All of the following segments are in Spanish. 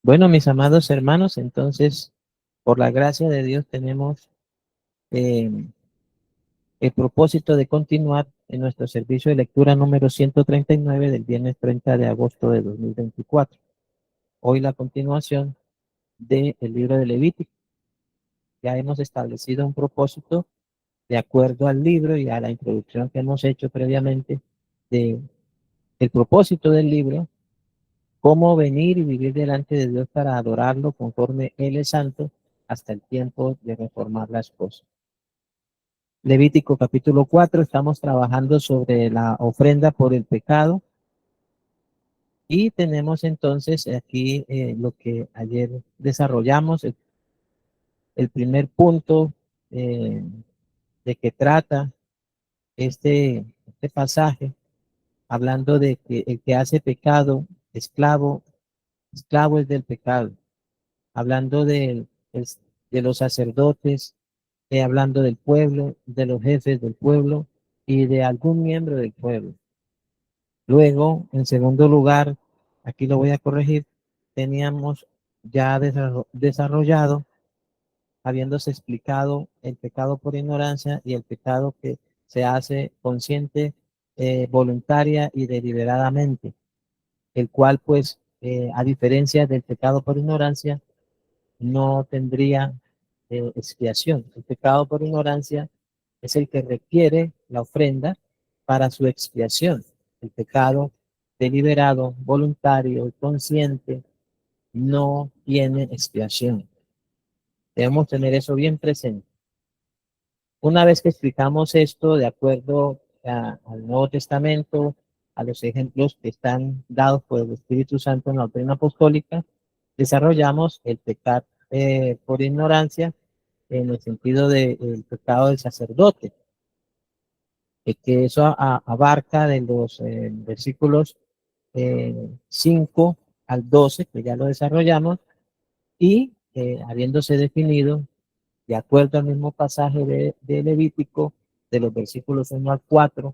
Bueno, mis amados hermanos, entonces, por la gracia de Dios, tenemos eh, el propósito de continuar en nuestro servicio de lectura número 139 del viernes 30 de agosto de 2024. Hoy la continuación del libro de Levítico. Ya hemos establecido un propósito de acuerdo al libro y a la introducción que hemos hecho previamente de el propósito del libro, cómo venir y vivir delante de Dios para adorarlo conforme Él es santo hasta el tiempo de reformar las cosas. Levítico capítulo 4, estamos trabajando sobre la ofrenda por el pecado y tenemos entonces aquí lo que ayer desarrollamos, el primer punto eh, de que trata este pasaje, hablando de que el que hace pecado, esclavo, esclavo es del pecado, hablando de los sacerdotes, hablando del pueblo, de los jefes del pueblo y de algún miembro del pueblo. Luego, en segundo lugar, aquí lo voy a corregir, teníamos ya desarrollado, habiéndose explicado el pecado por ignorancia y el pecado que se hace consciente, voluntaria y deliberadamente, el cual pues, a diferencia del pecado por ignorancia, no tendría expiación. El pecado por ignorancia es el que requiere la ofrenda para su expiación. El pecado deliberado, voluntario y consciente no tiene expiación. Debemos tener eso bien presente. Una vez que explicamos esto de acuerdo al Nuevo Testamento, a los ejemplos que están dados por el Espíritu Santo en la doctrina apostólica, desarrollamos el pecar por ignorancia en el sentido del pecado del sacerdote, que eso abarca de los versículos 5 al 12, que ya lo desarrollamos, y habiéndose definido, de acuerdo al mismo pasaje de Levítico, de los versículos 1 al 4,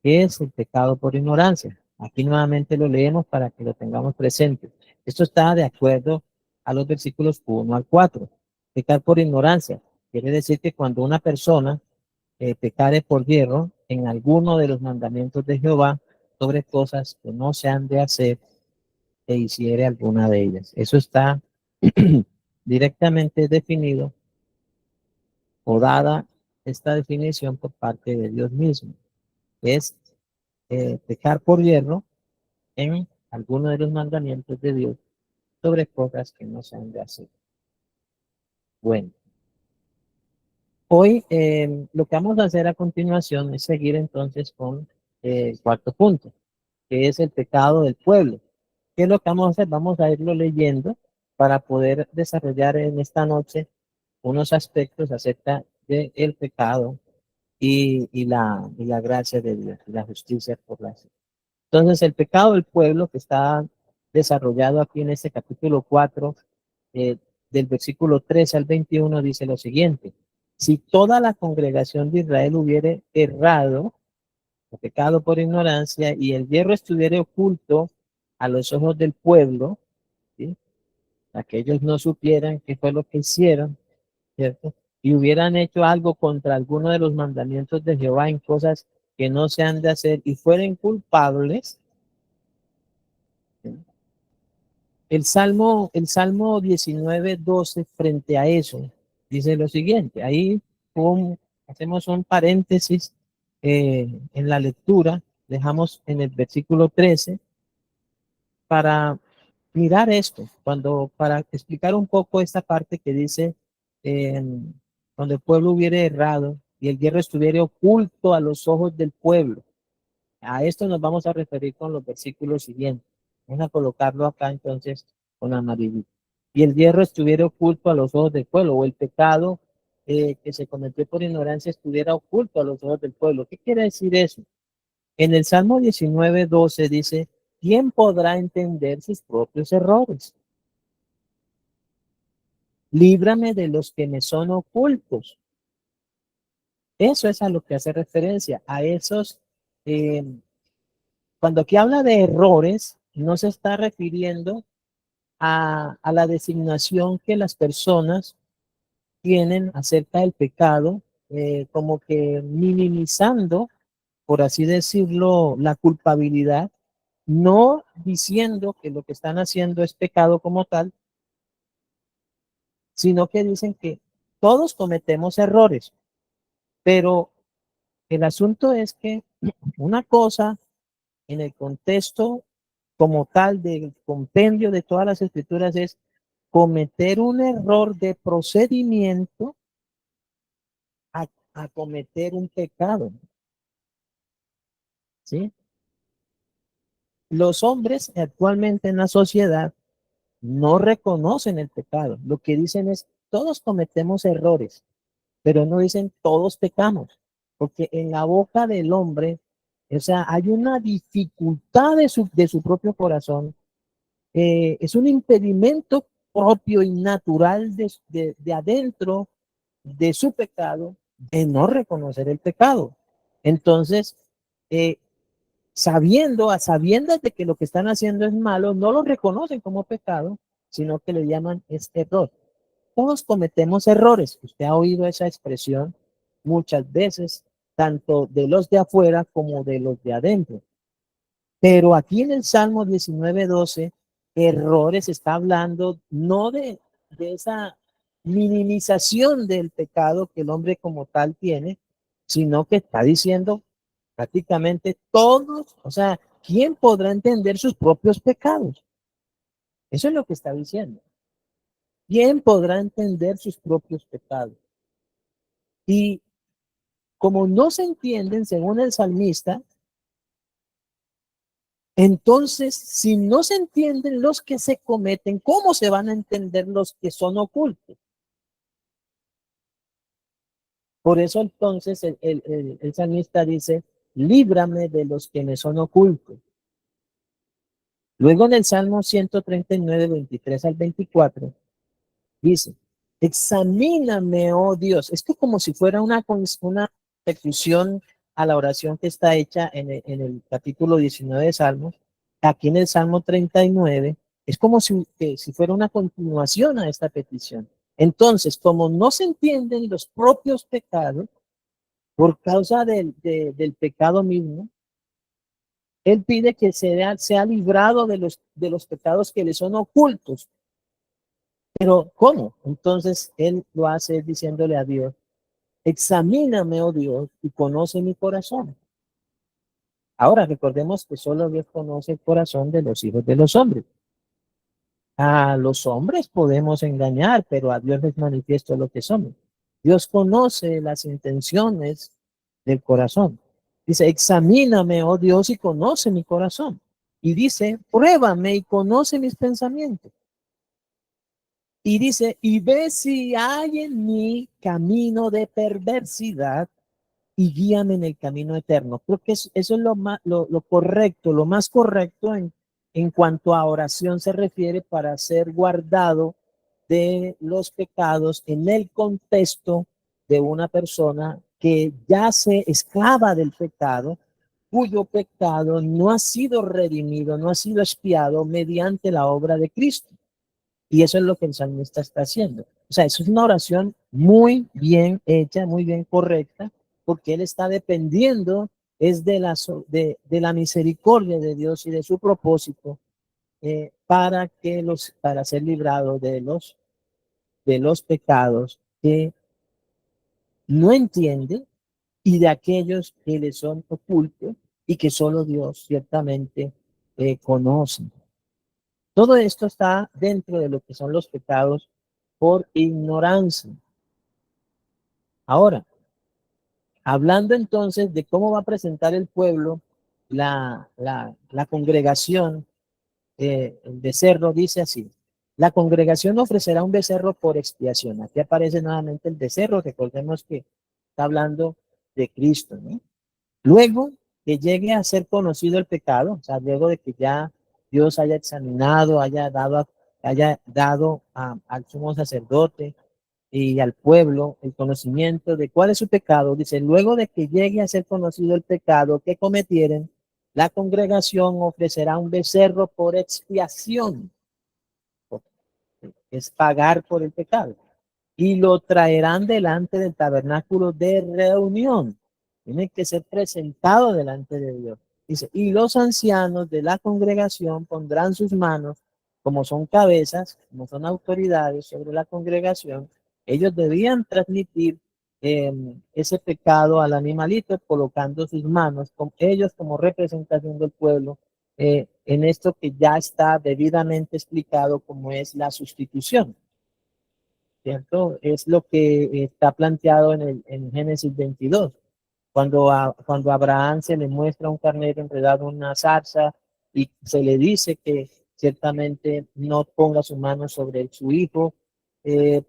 que es el pecado por ignorancia. Aquí nuevamente lo leemos para que lo tengamos presente. Esto está de acuerdo a los versículos 1 al 4. Pecar por ignorancia quiere decir que cuando una persona pecare por hierro en alguno de los mandamientos de Jehová sobre cosas que no se han de hacer e hiciere alguna de ellas. Eso está directamente definido o dada esta definición por parte de Dios mismo. Es pecar por hierro en alguno de los mandamientos de Dios sobre cosas que no se han de hacer. Bueno, hoy lo que vamos a hacer a continuación es seguir entonces con el cuarto punto, que es el pecado del pueblo. ¿Qué es lo que vamos a hacer? Vamos a irlo leyendo para poder desarrollar en esta noche unos aspectos acerca del pecado y la gracia de Dios, y la justicia por la fe. Entonces, el pecado del pueblo que está desarrollado aquí en este capítulo 4, del versículo 13 al 21, dice lo siguiente: si toda la congregación de Israel hubiere errado, o pecado por ignorancia, y el hierro estuviera oculto a los ojos del pueblo, ¿sí?, a que ellos no supieran qué fue lo que hicieron, ¿cierto? Y hubieran hecho algo contra alguno de los mandamientos de Jehová en cosas que no se han de hacer y fueren culpables. ¿Sí? El Salmo 19:12 frente a eso dice lo siguiente. Ahí hacemos un paréntesis en la lectura, dejamos en el versículo 13 para mirar esto, para explicar un poco esta parte que dice, eh, cuando el pueblo hubiera errado y el hierro estuviera oculto a los ojos del pueblo. A esto nos vamos a referir con los versículos siguientes. Vamos a colocarlo acá entonces con amarillito. Y el hierro estuviera oculto a los ojos del pueblo, o el pecado que se cometió por ignorancia estuviera oculto a los ojos del pueblo. ¿Qué quiere decir eso? En el Salmo 19:12 dice: ¿quién podrá entender sus propios errores? Líbrame de los que me son ocultos. Eso es a lo que hace referencia, a esos, cuando aquí habla de errores, no se está refiriendo a la designación que las personas tienen acerca del pecado, como que minimizando, por así decirlo, la culpabilidad, no diciendo que lo que están haciendo es pecado como tal, sino que dicen que todos cometemos errores, pero el asunto es que una cosa en el contexto como tal del compendio de todas las escrituras es cometer un error de procedimiento a cometer un pecado, ¿sí? Los hombres actualmente en la sociedad no reconocen el pecado. Lo que dicen es, todos cometemos errores, pero no dicen todos pecamos, porque en la boca del hombre, o sea, hay una dificultad de su propio corazón, es un impedimento propio y natural de adentro de su pecado, de no reconocer el pecado. Entonces, eh, a sabiendas de que lo que están haciendo es malo, no lo reconocen como pecado, sino que le llaman este error. Todos cometemos errores. Usted ha oído esa expresión muchas veces, tanto de los de afuera como de los de adentro. Pero aquí en el Salmo 19:12, errores está hablando no de esa minimización del pecado que el hombre como tal tiene, sino que está diciendo prácticamente todos, o sea, ¿quién podrá entender sus propios pecados? Eso es lo que está diciendo. ¿Quién podrá entender sus propios pecados? Y como no se entienden, según el salmista, entonces, si no se entienden los que se cometen, ¿cómo se van a entender los que son ocultos? Por eso entonces el salmista dice, líbrame de los que me son ocultos. Luego en el Salmo 139, 23 al 24, dice, examíname, oh Dios. Esto es como si fuera una ejecución a la oración que está hecha en el capítulo 19 de Salmos. Aquí en el Salmo 39, es como si fuera una continuación a esta petición. Entonces, como no se entienden los propios pecados, por causa del pecado mismo, él pide que sea librado de los pecados que le son ocultos. Pero, ¿cómo? Entonces, él lo hace diciéndole a Dios, examíname, oh Dios, y conoce mi corazón. Ahora, recordemos que solo Dios conoce el corazón de los hijos de los hombres. A los hombres podemos engañar, pero a Dios les manifiesto lo que somos. Dios conoce las intenciones del corazón. Dice, examíname, oh Dios, y conoce mi corazón. Y dice, pruébame y conoce mis pensamientos. Y dice, y ve si hay en mí camino de perversidad y guíame en el camino eterno. Creo que eso es lo correcto, lo más correcto en cuanto a oración se refiere para ser guardado de los pecados en el contexto de una persona que ya se esclava del pecado, cuyo pecado no ha sido redimido, no ha sido expiado mediante la obra de Cristo. Y eso es lo que el salmista está haciendo. O sea, eso es una oración muy bien hecha, muy bien correcta, porque él está dependiendo es de la misericordia de Dios y de su propósito para ser librado de los pecados que no entiende y de aquellos que le son ocultos y que solo Dios ciertamente conoce. Todo esto está dentro de lo que son los pecados por ignorancia. Ahora, hablando entonces de cómo va a presentar el pueblo la congregación, el becerro dice así, la congregación ofrecerá un becerro por expiación. Aquí aparece nuevamente el becerro, recordemos que está hablando de Cristo, ¿no? Luego que llegue a ser conocido el pecado, o sea, luego de que ya Dios haya examinado, haya dado al sumo sacerdote y al pueblo el conocimiento de cuál es su pecado, dice, luego de que llegue a ser conocido el pecado que cometieren, la congregación ofrecerá un becerro por expiación. es pagar por el pecado. Y lo traerán delante del tabernáculo de reunión. Tiene que ser presentado delante de Dios. Dice, y los ancianos de la congregación pondrán sus manos, como son cabezas, como son autoridades sobre la congregación. Ellos debían transmitir ese pecado al animalito, colocando sus manos, con ellos como representación del pueblo, en esto que ya está debidamente explicado como es la sustitución. ¿Cierto? Es lo que está planteado en Génesis 22, cuando a Abraham se le muestra un carnero enredado en una zarza y se le dice que ciertamente no ponga su mano sobre su hijo,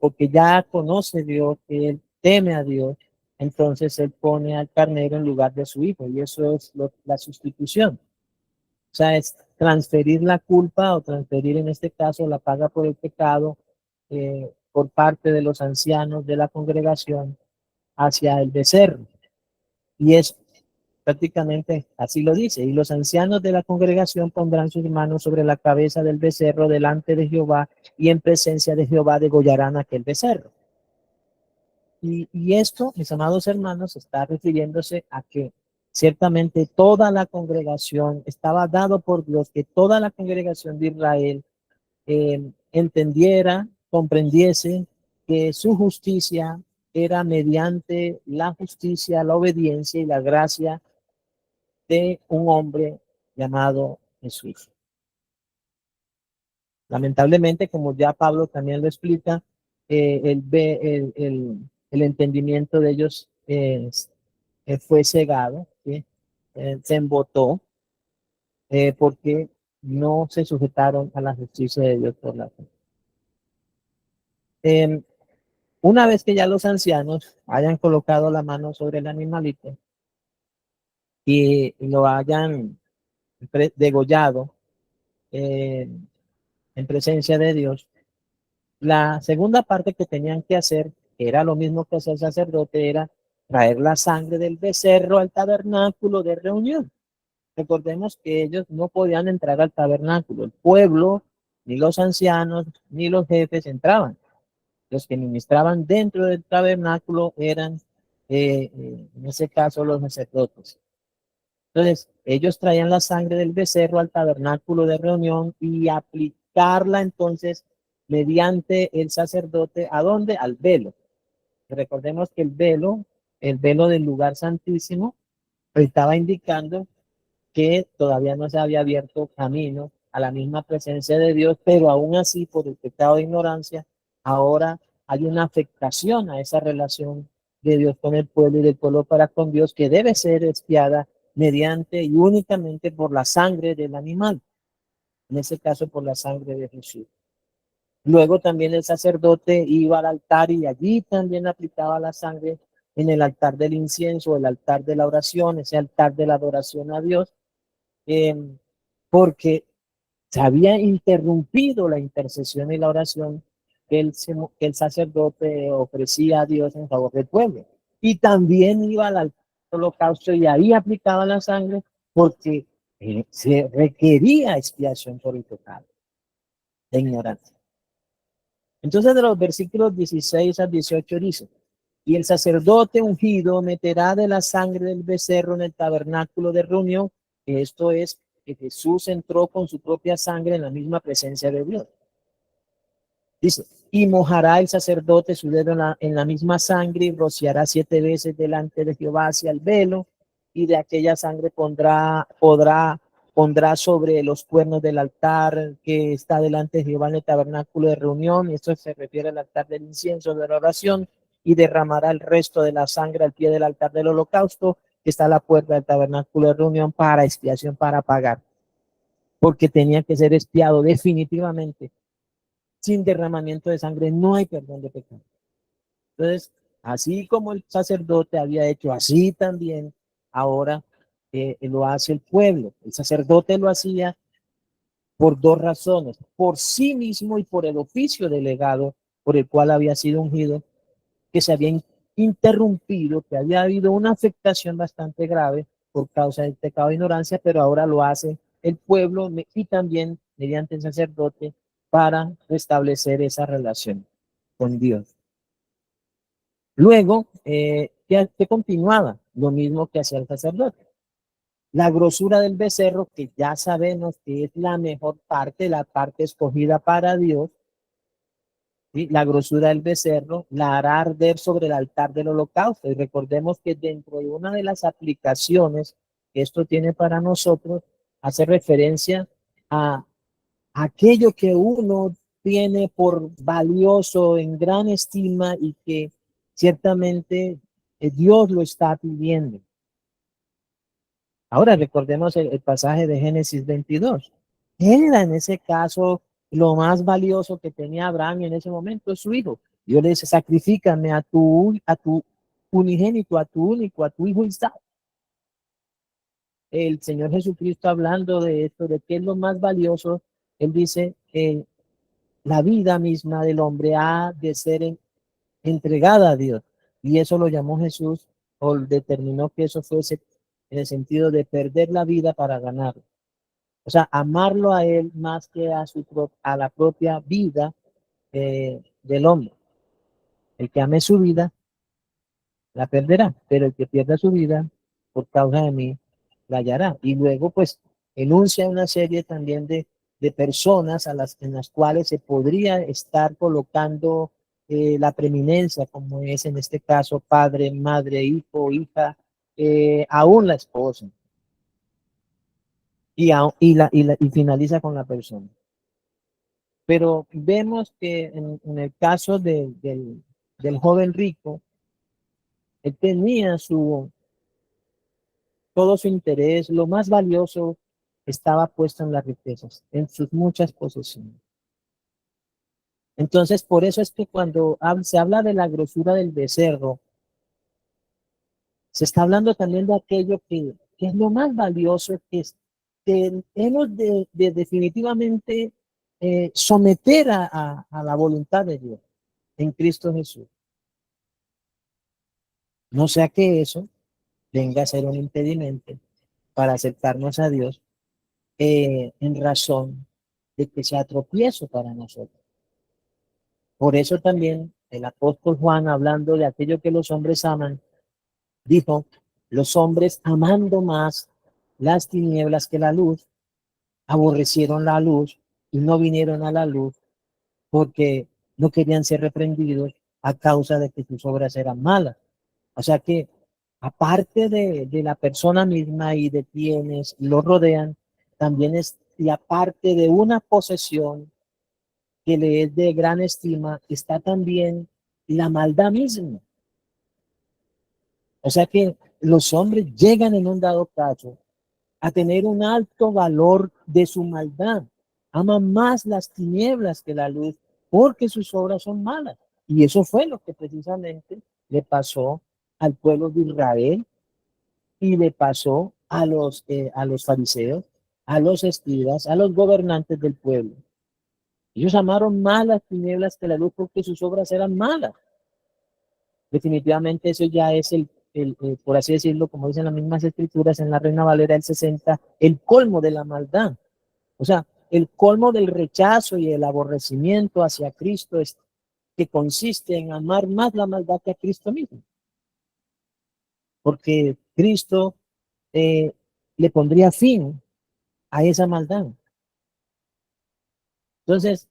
porque ya conoce Dios, que él teme a Dios, entonces él pone al carnero en lugar de su hijo, y eso es la sustitución. O sea, es transferir la culpa o transferir en este caso la paga por el pecado por parte de los ancianos de la congregación hacia el becerro. Y es prácticamente así lo dice. Y los ancianos de la congregación pondrán sus manos sobre la cabeza del becerro delante de Jehová y en presencia de Jehová degollarán aquel becerro. Y esto, mis amados hermanos, está refiriéndose a que ciertamente toda la congregación estaba dado por Dios, que toda la congregación de Israel entendiera, comprendiese que su justicia era mediante la justicia, la obediencia y la gracia de un hombre llamado Jesús. Lamentablemente, como ya Pablo también lo explica, el entendimiento de ellos fue cegado, ¿sí? Se embotó porque no se sujetaron a la justicia de Dios por la fe. Una vez que ya los ancianos hayan colocado la mano sobre el animalito y lo hayan degollado en presencia de Dios, la segunda parte que tenían que hacer, era lo mismo que hacía el sacerdote, era traer la sangre del becerro al tabernáculo de reunión. Recordemos que ellos no podían entrar al tabernáculo, el pueblo, ni los ancianos, ni los jefes entraban. Los que ministraban dentro del tabernáculo eran, en ese caso, los sacerdotes. Entonces, ellos traían la sangre del becerro al tabernáculo de reunión y aplicarla entonces mediante el sacerdote, ¿a dónde? Al velo. Recordemos que el velo del lugar santísimo, estaba indicando que todavía no se había abierto camino a la misma presencia de Dios, pero aún así, por el pecado de ignorancia, ahora hay una afectación a esa relación de Dios con el pueblo y del pueblo para con Dios, que debe ser expiada mediante y únicamente por la sangre del animal, en ese caso por la sangre de Jesús. Luego también el sacerdote iba al altar y allí también aplicaba la sangre en el altar del incienso, el altar de la oración, ese altar de la adoración a Dios, porque se había interrumpido la intercesión y la oración que el sacerdote ofrecía a Dios en favor del pueblo. Y también iba al holocausto y ahí aplicaba la sangre porque se requería expiación por el pecado de ignorancia. Entonces, de los versículos 16 al 18 dice: y el sacerdote ungido meterá de la sangre del becerro en el tabernáculo de reunión. Esto es que Jesús entró con su propia sangre en la misma presencia de Dios. Dice, y mojará el sacerdote su dedo en la misma sangre y rociará 7 veces delante de Jehová hacia el velo, y de aquella sangre pondrá sobre los cuernos del altar que está delante de Jehová en el tabernáculo de reunión. Esto se refiere al altar del incienso de la oración, y derramará el resto de la sangre al pie del altar del holocausto, que está a la puerta del tabernáculo de reunión, para expiación, para pagar, porque tenía que ser expiado definitivamente. Sin derramamiento de sangre no hay perdón de pecado. Entonces, así como el sacerdote había hecho, así también ahora lo hace el pueblo. El sacerdote lo hacía por 2 razones: por sí mismo y por el oficio delegado por el cual había sido ungido, que se había interrumpido, que había habido una afectación bastante grave por causa del pecado de ignorancia, pero ahora lo hace el pueblo y también mediante el sacerdote para restablecer esa relación con Dios. Luego, ¿qué continuaba? Lo mismo que hacía el sacerdote. La grosura del becerro, que ya sabemos que es la mejor parte, la parte escogida para Dios, ¿sí? La grosura del becerro la hará arder sobre el altar del holocausto. Y recordemos que dentro de una de las aplicaciones que esto tiene para nosotros, hace referencia a aquello que uno tiene por valioso, en gran estima y que ciertamente Dios lo está pidiendo. Ahora recordemos el pasaje de Génesis 22. Era en ese caso lo más valioso que tenía Abraham en ese momento, es su hijo. Dios le dice, sacrifícame a tu unigénito, a tu único, a tu hijo Isaac. El Señor Jesucristo hablando de esto, de qué es lo más valioso, él dice, la vida misma del hombre ha de ser entregada a Dios. Y eso lo llamó Jesús, o determinó que eso fuese en el sentido de perder la vida para ganarlo. O sea, amarlo a él más que a la propia vida del hombre. El que ame su vida, la perderá, pero el que pierda su vida por causa de mí, la hallará. Y luego, pues, enuncia una serie también de personas en las cuales se podría estar colocando la preeminencia, como es en este caso padre, madre, hijo, hija, aún la esposa. Y finaliza con la persona. Pero vemos que en el caso del joven rico, él tenía todo su interés, lo más valioso estaba puesto en las riquezas, en sus muchas posesiones. Entonces, por eso es que cuando se habla de la grosura del becerro, se está hablando también de aquello que es lo más valioso, que hemos de definitivamente someter a la voluntad de Dios en Cristo Jesús. No sea que eso venga a ser un impedimento para acercarnos a Dios en razón de que sea tropiezo para nosotros. Por eso también el apóstol Juan, hablando de aquello que los hombres aman, dijo, los hombres amando más las tinieblas que la luz, aborrecieron la luz y no vinieron a la luz porque no querían ser reprendidos a causa de que sus obras eran malas. O sea que aparte de la persona misma y de quienes lo rodean, también es, y aparte de una posesión que le es de gran estima, está también la maldad misma. O sea que los hombres llegan en un dado caso a tener un alto valor de su maldad. Aman más las tinieblas que la luz porque sus obras son malas. Y eso fue lo que precisamente le pasó al pueblo de Israel y le pasó a los fariseos, a los escribas, a los gobernantes del pueblo. Ellos amaron más las tinieblas que la luz porque sus obras eran malas. Definitivamente eso ya es por así decirlo, como dicen las mismas escrituras en la Reina Valera del 60, el colmo de la maldad. O sea, el colmo del rechazo y el aborrecimiento hacia Cristo es que consiste en amar más la maldad que a Cristo mismo. Porque Cristo eh, le pondría fin a esa maldad. Entonces,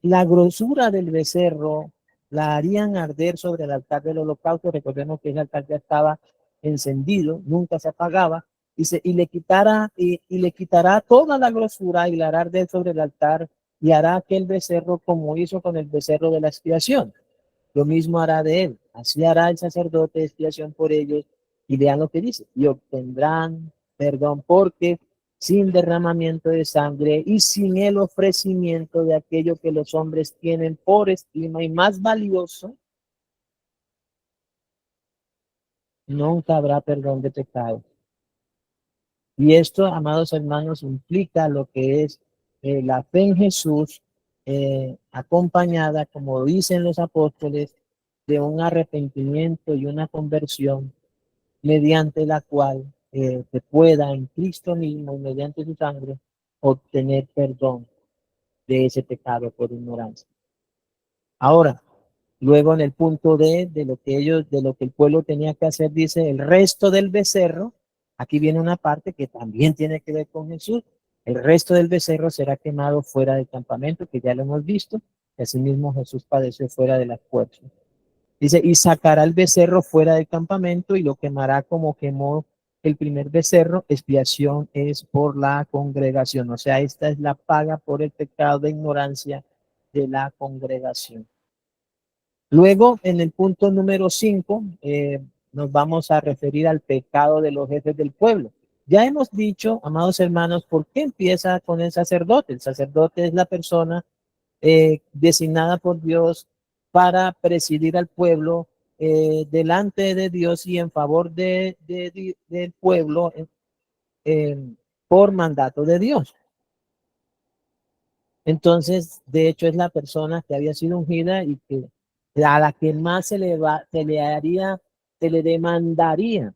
la grosura del becerro la harían arder sobre el altar del holocausto. Recordemos que ese altar ya estaba encendido, nunca se apagaba, y le quitará toda la grosura y la hará arder sobre el altar y hará aquel becerro como hizo con el becerro de la expiación. Lo mismo hará de él. Así hará el sacerdote expiación por ellos. Y vean lo que dice. Y obtendrán perdón porque sin derramamiento de sangre y sin el ofrecimiento de aquello que los hombres tienen por estima y más valioso, nunca habrá perdón de pecado. Y esto, amados hermanos, implica lo que es la fe en Jesús, acompañada, como dicen los apóstoles, de un arrepentimiento y una conversión mediante la cual se pueda en Cristo mismo y mediante su sangre obtener perdón. de ese pecado por ignorancia. Ahora, luego en el punto D de lo que de lo que el pueblo tenía que hacer, dice el resto del becerro. Aquí viene una parte que también tiene que ver con Jesús. El resto del becerro será quemado fuera del campamento, que ya lo hemos visto. Y asimismo Jesús padeció fuera de las puertas. Dice, y sacará el becerro fuera del campamento y lo quemará como quemó el primer becerro. Expiación es por la congregación. O sea, esta es la paga por el pecado de ignorancia de la congregación. Luego, en el punto número 5, nos vamos a referir al pecado de los jefes del pueblo. Ya hemos dicho, amados hermanos, ¿por qué empieza con el sacerdote? El sacerdote es la persona designada por Dios para presidir al pueblo delante de Dios y en favor del pueblo eh, por mandato de Dios. Entonces, de hecho, es la persona que había sido ungida y que a la que más se le demandaría.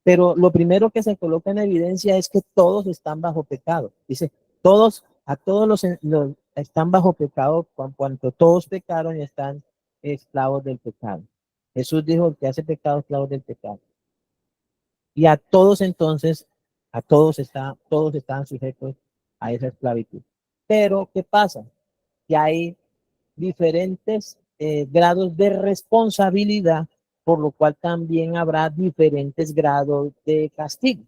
Pero lo primero que se coloca en evidencia es que todos están bajo pecado. Dice, a todos los están bajo pecado, cuanto todos pecaron y están esclavos del pecado. Jesús dijo, el que hace pecado, esclavo del pecado. Y a todos entonces, todos están sujetos a esa esclavitud. Pero, ¿qué pasa? Que hay diferentes grados de responsabilidad, por lo cual también habrá diferentes grados de castigo.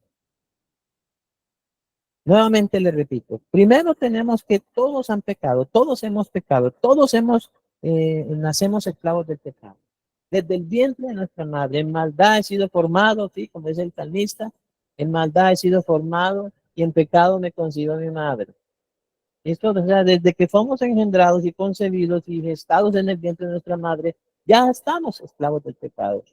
Nuevamente le repito, primero tenemos que todos han pecado, todos hemos pecado, nacemos esclavos del pecado. Desde el vientre de nuestra madre, en maldad he sido formado, ¿sí? Como dice el salmista, en maldad he sido formado y en pecado me concibió mi madre. Esto, o sea, desde que fuimos engendrados y concebidos y gestados en el vientre de nuestra madre, ya estamos esclavos del pecado.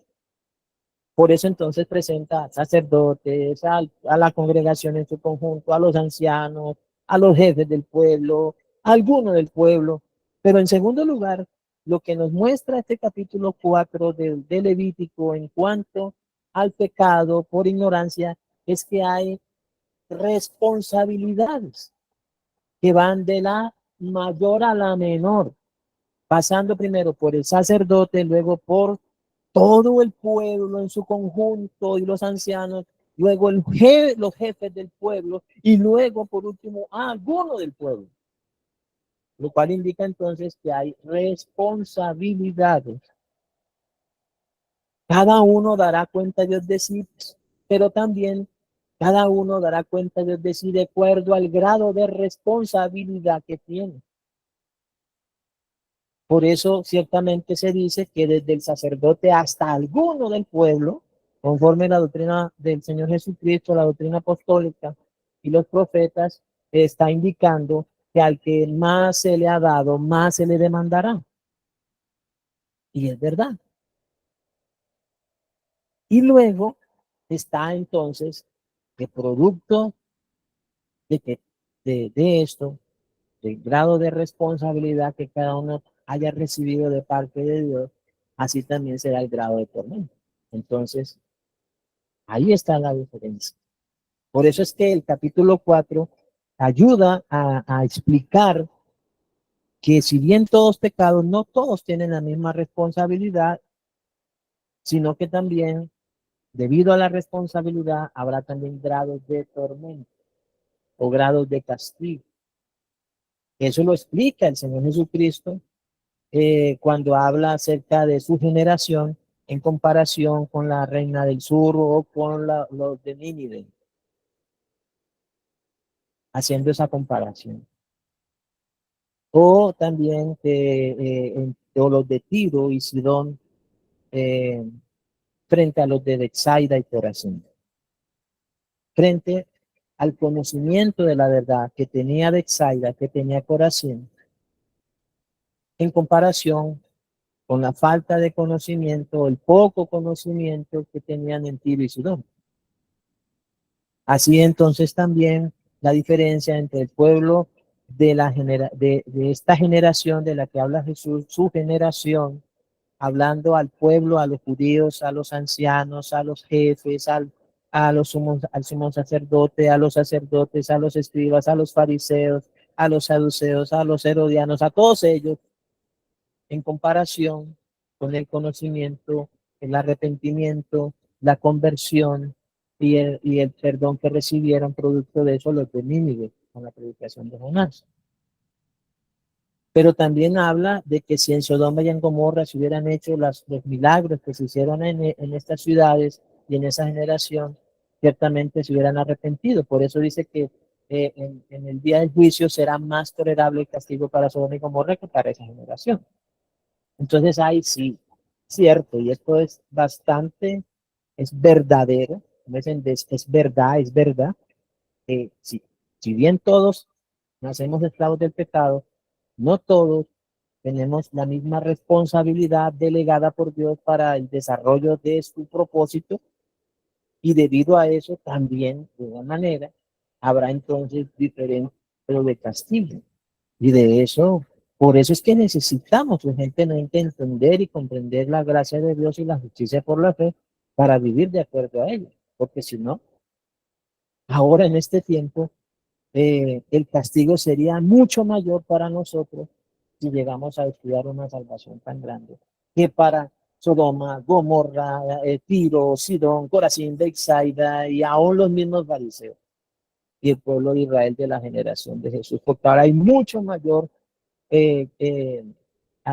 Por eso entonces presenta sacerdotes, a la congregación en su conjunto, a los ancianos, a los jefes del pueblo, a alguno del pueblo. Pero en segundo lugar, lo que nos muestra este capítulo 4 de Levítico en cuanto al pecado por ignorancia es que hay responsabilidades que van de la mayor a la menor, pasando primero por el sacerdote, luego por todo el pueblo en su conjunto y los ancianos, luego los jefes del pueblo y luego por último a alguno del pueblo, lo cual indica entonces que hay responsabilidades. Cada uno dará cuenta a Dios de sí, pero también cada uno dará cuenta a Dios de sí de acuerdo al grado de responsabilidad que tiene. Por eso ciertamente se dice que desde el sacerdote hasta alguno del pueblo, conforme la doctrina del Señor Jesucristo, la doctrina apostólica y los profetas, está indicando que al que más se le ha dado, más se le demandará. Y es verdad. Y luego está entonces el producto de, de esto, del grado de responsabilidad que cada uno haya recibido de parte de Dios, así también será el grado de tormento. Entonces, ahí está la diferencia. Por eso es que el capítulo 4 ayuda a explicar que si bien todos pecados, no todos tienen la misma responsabilidad, sino que también, debido a la responsabilidad, habrá también grados de tormento o grados de castigo. Eso lo explica el Señor Jesucristo cuando habla acerca de su generación en comparación con la reina del sur o con los de Nínive, haciendo esa comparación. O también o los de Tiro y Sidón eh, frente a los de Bethsaida y Corazín. Frente al conocimiento de la verdad que tenía Bethsaida, que tenía Corazín, en comparación con la falta de conocimiento, el poco conocimiento que tenían en Tiro y Sidón. Así entonces también la diferencia entre el pueblo de esta generación de la que habla Jesús, su generación, hablando al pueblo, a los judíos, a los ancianos, a los jefes, al sumo sacerdote, a los sacerdotes, a los escribas, a los fariseos, a los saduceos, a los herodianos, a todos ellos, en comparación con el conocimiento, el arrepentimiento, la conversión y el perdón que recibieron producto de eso los de Nínive con la predicación de Jonás. Pero también habla de que si en Sodoma y en Gomorra se hubieran hecho los milagros que se hicieron en estas ciudades y en esa generación, ciertamente se hubieran arrepentido. Por eso dice que en el día del juicio será más tolerable el castigo para Sodoma y Gomorra que para esa generación. Entonces ahí sí, cierto, y esto es bastante, es verdadero, es verdad, sí, si bien todos nacemos esclavos del pecado, no todos tenemos la misma responsabilidad delegada por Dios para el desarrollo de su propósito y debido a eso también, de una manera, habrá entonces diferentes de castigo. Y de eso, por eso es que necesitamos urgentemente entender y comprender la gracia de Dios y la justicia por la fe para vivir de acuerdo a ella. Porque si no, ahora en este tiempo, el castigo sería mucho mayor para nosotros si llegamos a estudiar una salvación tan grande que para Sodoma, Gomorra, Tiro, Sidón, Corazín, Bethsaida y aún los mismos fariseos y el pueblo de Israel de la generación de Jesús, porque ahora hay mucho mayor, eh, eh,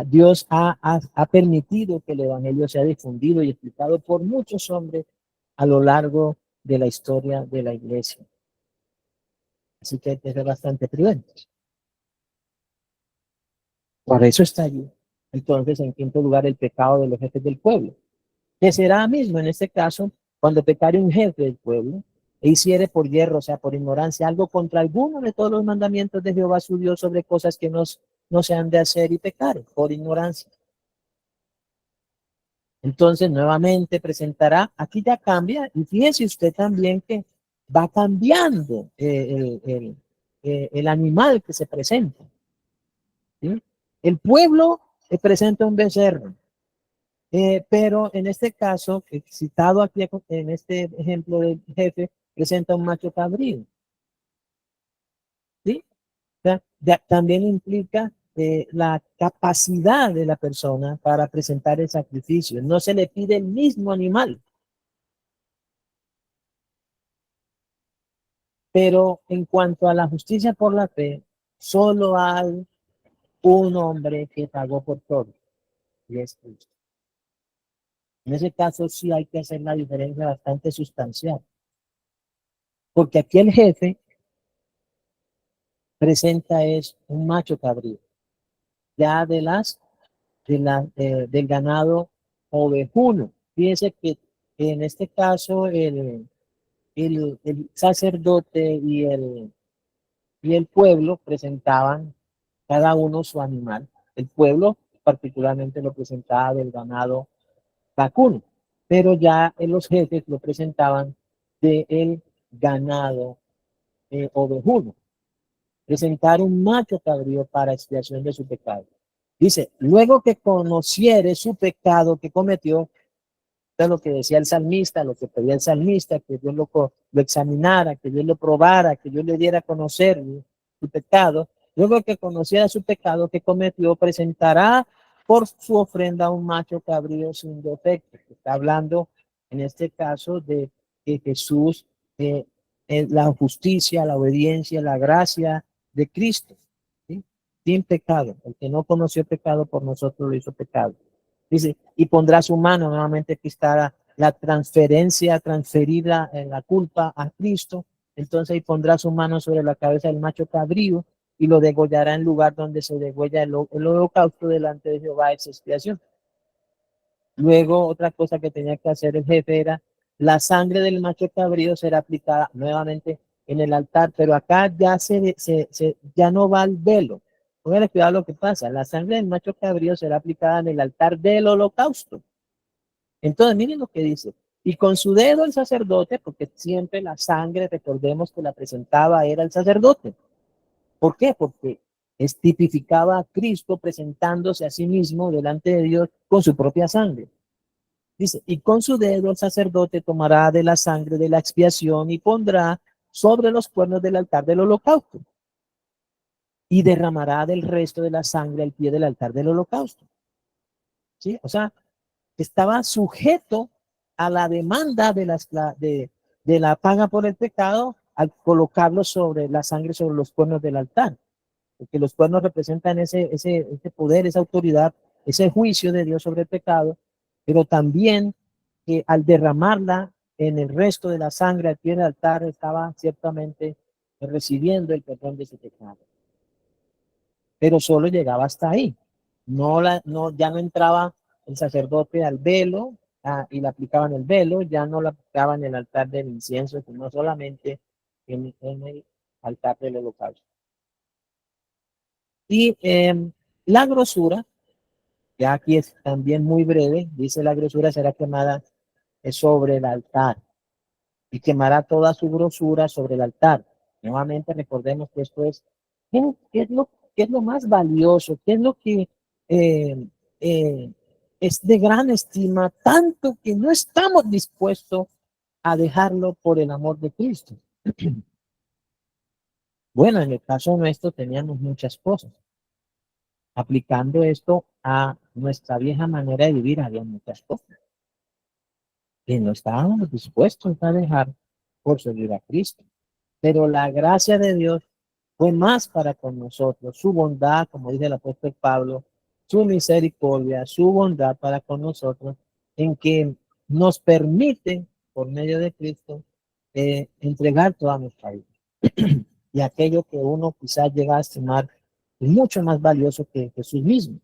Dios ha permitido que el Evangelio sea difundido y explicado por muchos hombres a lo largo de la historia de la iglesia. Así que hay que ser bastante prudentes. Por eso está allí. Entonces, en quinto lugar, el pecado de los jefes del pueblo, que será mismo en este caso cuando pecare un jefe del pueblo e hiciere por hierro, o sea, por ignorancia, algo contra alguno de todos los mandamientos de Jehová su Dios sobre cosas que no se han de hacer y pecar por ignorancia. Entonces, nuevamente presentará, aquí ya cambia, y fíjese usted también que va cambiando el animal que se presenta. ¿Sí? El pueblo presenta un becerro, pero en este caso, citado aquí en este ejemplo del jefe, presenta un macho cabrío. ¿Sí? O sea, también implica la capacidad de la persona para presentar el sacrificio. No se le pide el mismo animal, pero en cuanto a la justicia por la fe, solo hay un hombre que pagó por todo, y es Cristo. En ese caso sí hay que hacer la diferencia bastante sustancial, porque aquí el jefe presenta es un macho cabrío, ya del ganado ovejuno. Fíjense que en este caso el sacerdote y el pueblo presentaban cada uno su animal. El pueblo particularmente lo presentaba del ganado vacuno, pero ya en los jefes lo presentaban del ganado ovejuno. Presentar un macho cabrío para expiación de su pecado. Dice, luego que conociere su pecado que cometió, es lo que decía el salmista, lo que pedía el salmista, que Dios lo examinara, que Dios lo probara, que Dios le diera a conocer su pecado. Luego que conociera su pecado que cometió, presentará por su ofrenda un macho cabrío sin defecto. Está hablando en este caso de que Jesús, la justicia, la obediencia, la gracia de Cristo, ¿sí? Sin pecado. El que no conoció pecado por nosotros lo hizo pecado. Dice, y pondrá su mano, nuevamente aquí está la transferencia, transferida en la culpa a Cristo. Entonces, y pondrá su mano sobre la cabeza del macho cabrío y lo degollará en lugar donde se degüella el holocausto delante de Jehová, es expiación. Luego, otra cosa que tenía que hacer el jefe era la sangre del macho cabrío será aplicada nuevamente en el altar, pero acá ya ya no va al velo. Póngale cuidado lo que pasa. La sangre del macho cabrío será aplicada en el altar del holocausto. Entonces, miren lo que dice. Y con su dedo el sacerdote, porque siempre la sangre, recordemos que la presentaba era el sacerdote. ¿Por qué? Porque tipificaba a Cristo presentándose a sí mismo delante de Dios con su propia sangre. Dice, y con su dedo el sacerdote tomará de la sangre de la expiación y pondrá sobre los cuernos del altar del holocausto. y derramará del resto de la sangre al pie del altar del holocausto. ¿Sí? O sea, estaba sujeto a la demanda de la paga por el pecado al colocarlo sobre la sangre, sobre los cuernos del altar. Porque los cuernos representan ese poder, esa autoridad, ese juicio de Dios sobre el pecado, pero también que al derramarla en el resto de la sangre al pie del altar estaba ciertamente recibiendo el perdón de su pecado. Pero solo llegaba hasta ahí. Ya no entraba el sacerdote al velo y le aplicaban el velo, ya no lo aplicaban en el altar del incienso, sino solamente en el altar del holocausto. Y la grosura, ya aquí es también muy breve, dice la grosura será quemada sobre el altar y quemará toda su grosura sobre el altar. Nuevamente recordemos que esto es, qué es lo más valioso? ¿Qué es lo que eh, eh, es de gran estima, tanto que no estamos dispuestos a dejarlo por el amor de Cristo? Bueno, en el caso nuestro teníamos muchas cosas. Aplicando esto a nuestra vieja manera de vivir, había muchas cosas que no estábamos dispuestos a dejar por seguir a Cristo. Pero la gracia de Dios fue más para con nosotros, su bondad, como dice el apóstol Pablo, su misericordia, su bondad para con nosotros, en que nos permite, por medio de Cristo, entregar toda nuestra vida. Y aquello que uno quizás llega a estimar mucho más valioso que Jesús mismo.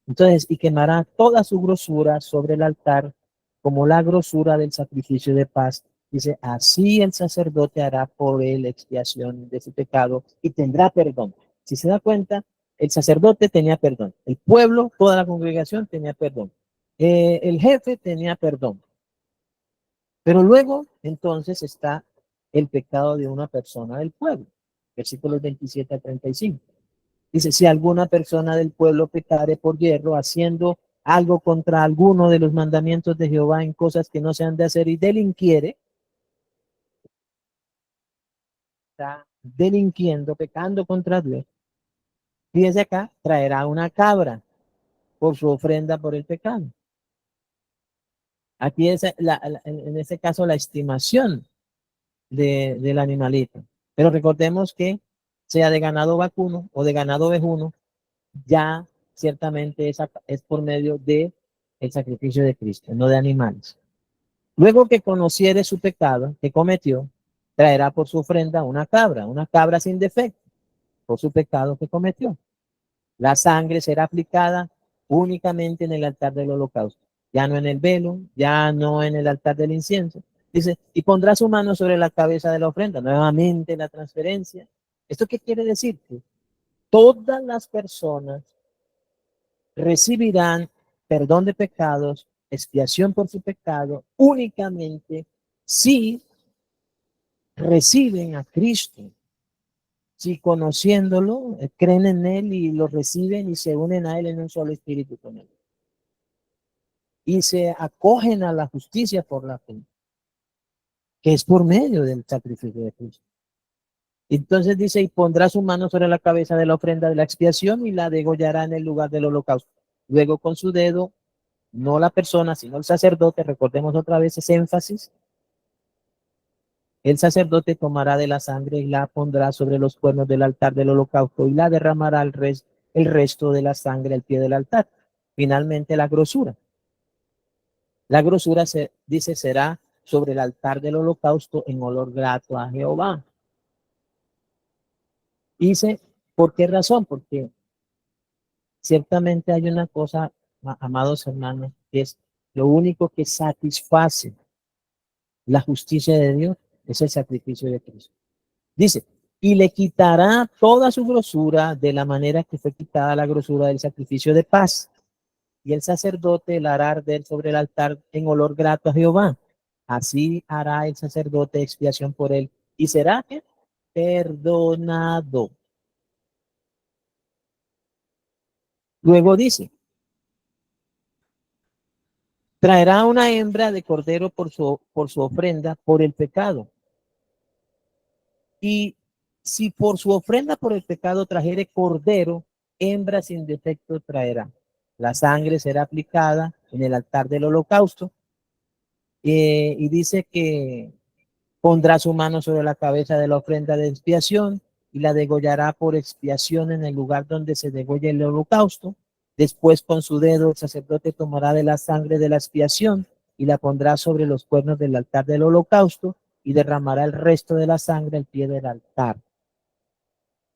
Entonces, y quemará toda su grosura sobre el altar, como la grosura del sacrificio de paz. Dice, así el sacerdote hará por él expiación de su pecado y tendrá perdón. Si se da cuenta, el sacerdote tenía perdón. El pueblo, toda la congregación tenía perdón. El jefe tenía perdón. Pero luego, entonces, está el pecado de una persona del pueblo. Versículos 27 a 35. Dice, si alguna persona del pueblo pecare por hierro, haciendo algo contra alguno de los mandamientos de Jehová en cosas que no se han de hacer y delinquiere, está delinquiendo, pecando contra Dios. Fíjese acá, traerá una cabra por su ofrenda por el pecado. Aquí es en este caso la estimación del animalito. Pero recordemos que sea de ganado vacuno o de ganado ovejuno, ya ciertamente es por medio de el sacrificio de Cristo, no de animales. Luego que conociere su pecado que cometió, traerá por su ofrenda una cabra sin defecto, por su pecado que cometió. La sangre será aplicada únicamente en el altar del holocausto, ya no en el velo, ya no en el altar del incienso. Dice, y pondrá su mano sobre la cabeza de la ofrenda, nuevamente la transferencia. ¿Esto qué quiere decir? Que todas las personas recibirán perdón de pecados, expiación por su pecado, únicamente si reciben a Cristo, si conociéndolo, creen en Él y lo reciben y se unen a Él en un solo espíritu con Él. Y se acogen a la justicia por la fe, que es por medio del sacrificio de Cristo. Entonces dice, y pondrá su mano sobre la cabeza de la ofrenda de la expiación y la degollará en el lugar del holocausto. Luego con su dedo, no la persona, sino el sacerdote, recordemos otra vez ese énfasis, el sacerdote tomará de la sangre y la pondrá sobre los cuernos del altar del holocausto y la derramará el resto de la sangre al pie del altar. Finalmente, la grosura. La grosura se dice será sobre el altar del holocausto en olor grato a Jehová. Dice, ¿por qué razón? Porque ciertamente hay una cosa, amados hermanos, que es lo único que satisface la justicia de Dios es el sacrificio de Cristo. Dice, y le quitará toda su grosura de la manera que fue quitada la grosura del sacrificio de paz. Y el sacerdote la hará arder sobre el altar en olor grato a Jehová. Así hará el sacerdote expiación por él y será perdonado. Luego dice, traerá una hembra de cordero por su ofrenda por el pecado. Y si por su ofrenda por el pecado trajere cordero, hembra sin defecto traerá. La sangre será aplicada en el altar del holocausto, y dice que pondrá su mano sobre la cabeza de la ofrenda de expiación y la degollará por expiación en el lugar donde se degolla el holocausto. Después con su dedo el sacerdote tomará de la sangre de la expiación y la pondrá sobre los cuernos del altar del holocausto y derramará el resto de la sangre al pie del altar.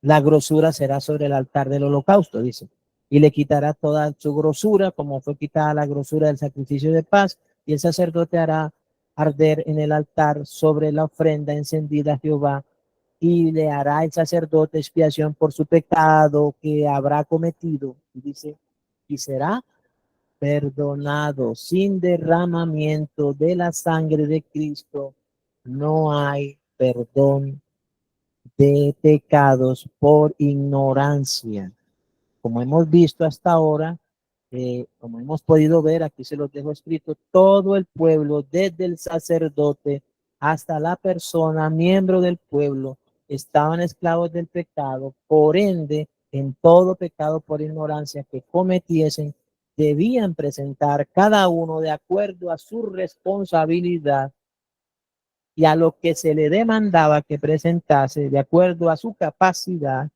La grosura será sobre el altar del holocausto, dice, y le quitará toda su grosura, como fue quitada la grosura del sacrificio de paz, y el sacerdote hará arder en el altar sobre la ofrenda encendida a Jehová, y le hará el sacerdote expiación por su pecado que habrá cometido, y dice, y será perdonado. Sin derramamiento de la sangre de Cristo no hay perdón de pecados por ignorancia. Como hemos visto hasta ahora, como hemos podido ver, aquí se los dejo escrito, todo el pueblo, desde el sacerdote hasta la persona, miembro del pueblo, estaban esclavos del pecado, por ende, en todo pecado por ignorancia que cometiesen, debían presentar cada uno de acuerdo a su responsabilidad y a lo que se le demandaba que presentase de acuerdo a su capacidad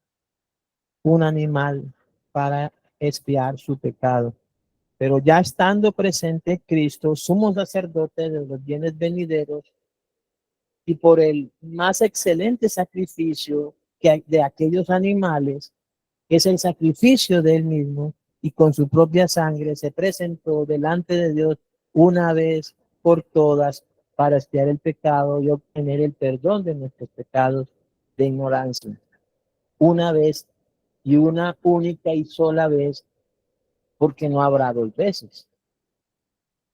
un animal para expiar su pecado. Pero ya estando presente Cristo, sumo sacerdote de los bienes venideros, y por el más excelente sacrificio que de aquellos animales, que es el sacrificio de él mismo, y con su propia sangre se presentó delante de Dios una vez por todas para expiar el pecado y obtener el perdón de nuestros pecados de ignorancia. Una vez y una única y sola vez, porque no habrá dos veces.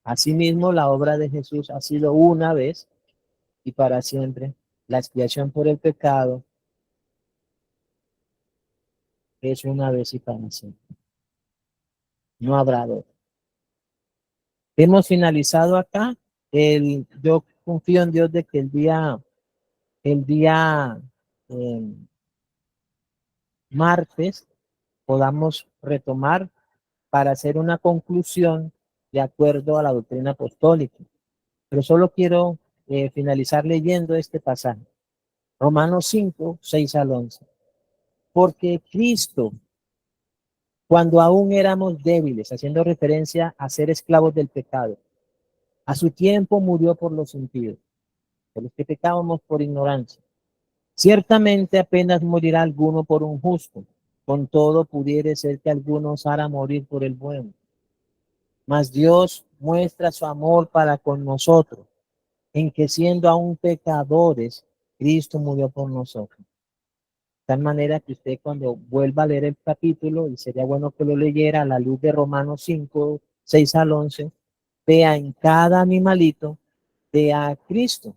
Asimismo, la obra de Jesús ha sido una vez y para siempre. La expiación por el pecado es una vez y para siempre. No habrá dos. Hemos finalizado acá. Yo confío en Dios de que el día eh, martes podamos retomar para hacer una conclusión de acuerdo a la doctrina apostólica. Pero solo quiero finalizar leyendo este pasaje. Romanos 5, 6 al 11. Porque Cristo, cuando aún éramos débiles, haciendo referencia a ser esclavos del pecado, a su tiempo murió por los impíos, por los que pecábamos por ignorancia. Ciertamente apenas morirá alguno por un justo, con todo pudiere ser que alguno osara morir por el bueno. Mas Dios muestra su amor para con nosotros, en que siendo aún pecadores, Cristo murió por nosotros. De tal manera que usted cuando vuelva a leer el capítulo, y sería bueno que lo leyera a la luz de Romanos 5, 6 al 11, vea en cada animalito, vea a Cristo.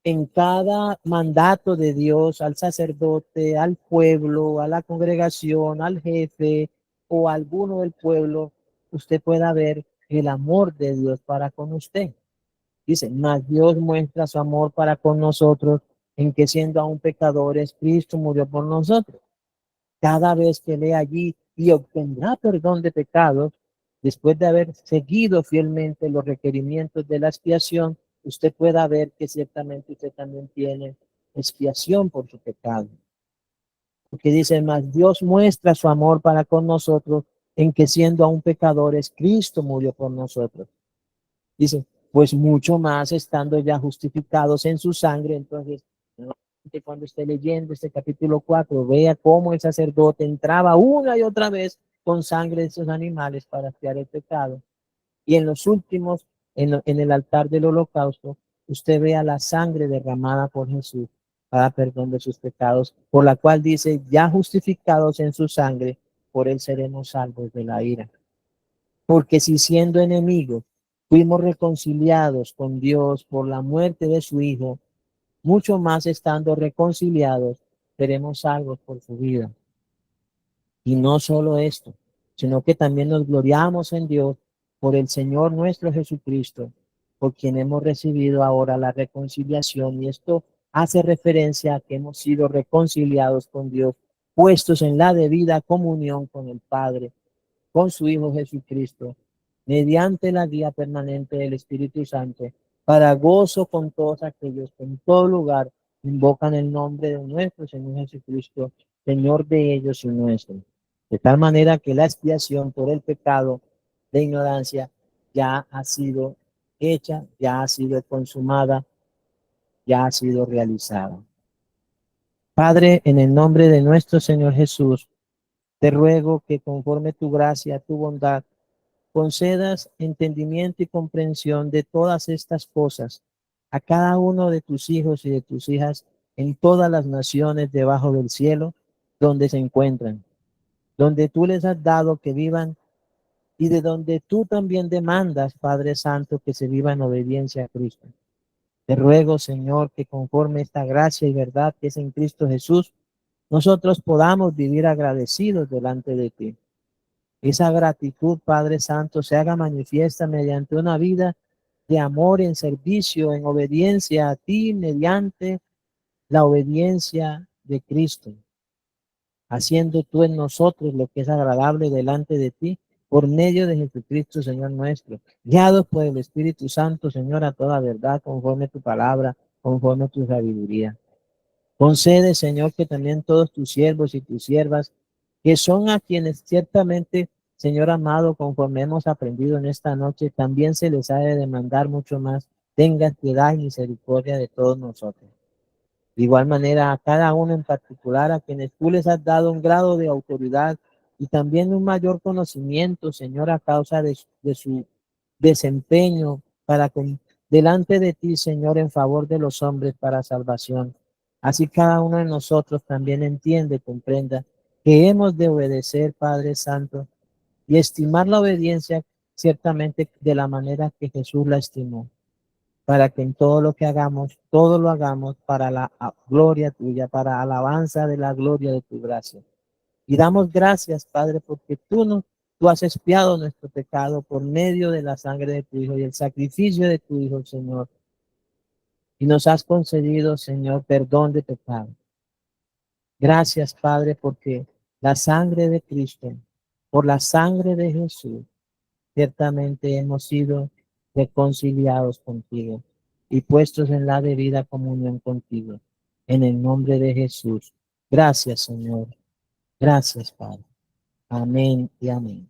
En cada mandato de Dios al sacerdote, al pueblo, a la congregación, al jefe o a alguno del pueblo, usted pueda ver el amor de Dios para con usted. Dice, mas Dios muestra su amor para con nosotros en que siendo aún pecadores, Cristo murió por nosotros. Cada vez que lee allí y obtendrá perdón de pecados, después de haber seguido fielmente los requerimientos de la expiación, usted pueda ver que ciertamente usted también tiene expiación por su pecado. Porque dice, más Dios muestra su amor para con nosotros en que siendo aún pecadores, Cristo murió por nosotros. Dice, pues mucho más estando ya justificados en su sangre. Entonces, cuando esté leyendo este capítulo 4, vea cómo el sacerdote entraba una y otra vez con sangre de esos animales para expiar el pecado. Y en los últimos, en el altar del holocausto, usted vea la sangre derramada por Jesús para perdón de sus pecados, por la cual dice, ya justificados en su sangre, por él seremos salvos de la ira. Porque si siendo enemigos fuimos reconciliados con Dios por la muerte de su Hijo, mucho más estando reconciliados, seremos salvos por su vida. Y no solo esto, sino que también nos gloriamos en Dios por el Señor nuestro Jesucristo, por quien hemos recibido ahora la reconciliación. Y esto hace referencia a que hemos sido reconciliados con Dios, puestos en la debida comunión con el Padre, con su Hijo Jesucristo, mediante la guía permanente del Espíritu Santo, para gozo con todos aquellos que en todo lugar invocan el nombre de nuestro Señor Jesucristo, Señor de ellos y nuestro. De tal manera que la expiación por el pecado de ignorancia ya ha sido hecha, ya ha sido consumada, ya ha sido realizada. Padre, en el nombre de nuestro Señor Jesús, te ruego que conforme tu gracia, tu bondad, concedas entendimiento y comprensión de todas estas cosas a cada uno de tus hijos y de tus hijas en todas las naciones debajo del cielo donde se encuentran, donde tú les has dado que vivan y de donde tú también demandas, Padre Santo, que se viva en obediencia a Cristo. Te ruego, Señor, que conforme esta gracia y verdad que es en Cristo Jesús, nosotros podamos vivir agradecidos delante de ti. Esa gratitud, Padre Santo, se haga manifiesta mediante una vida de amor en servicio, en obediencia a ti, mediante la obediencia de Cristo, haciendo tú en nosotros lo que es agradable delante de ti, por medio de Jesucristo, Señor nuestro, guiados por el Espíritu Santo, Señor, a toda verdad, conforme a tu palabra, conforme a tu sabiduría. Concede, Señor, que también todos tus siervos y tus siervas, que son a quienes ciertamente, Señor amado, conforme hemos aprendido en esta noche, también se les ha de demandar mucho más, tengas piedad y misericordia de todos nosotros. De igual manera, a cada uno en particular, a quienes tú les has dado un grado de autoridad y también un mayor conocimiento, Señor, a causa de su desempeño para con, delante de ti, Señor, en favor de los hombres para salvación. Así cada uno de nosotros también entiende, comprenda que hemos de obedecer, Padre Santo, y estimar la obediencia ciertamente de la manera que Jesús la estimó, para que en todo lo que hagamos, todo lo hagamos para la gloria tuya, para alabanza de la gloria de tu gracia. Y damos gracias, Padre, porque tú has expiado nuestro pecado por medio de la sangre de tu Hijo y el sacrificio de tu Hijo, Señor. Y nos has concedido, Señor, perdón de pecado. Gracias, Padre, porque la sangre de Cristo, por la sangre de Jesús, ciertamente hemos sido reconciliados contigo y puestos en la debida comunión contigo. En el nombre de Jesús. Gracias, Señor. Gracias, Padre. Amén y amén.